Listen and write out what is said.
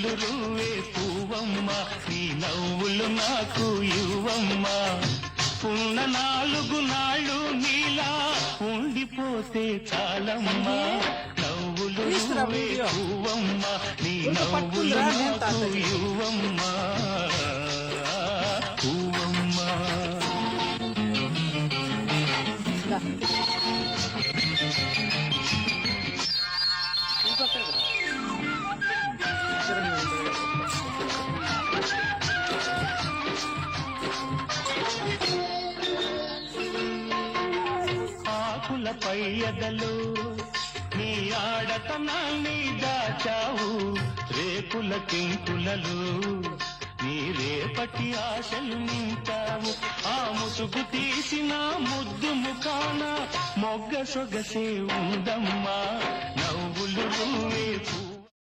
నవ్వులు రువ్వే పువ్వమ్మ నీ నవ్వులు నాకు ఇవ్వమ్మ ఉన్న 4 నాళ్ళు నీలా ఉండిపోతే చాలమ్మా నవ్వులు రువ్వే పువ్వమ్మ నీ నవ్వులు నాకు ఇవ్వమ్మ పువ్వమ్మ ఆకులపై ఎదలు నీ ఆడతనాన్ని దాచావు రేకుల కింకులలో నీ రేపటి ఆశలు నింపావు ఆ ముసుగు తీసిన ముద్దు ముఖాన మొగ్గ సొగసే ఉందమ్మా నవ్వులు నువ్వే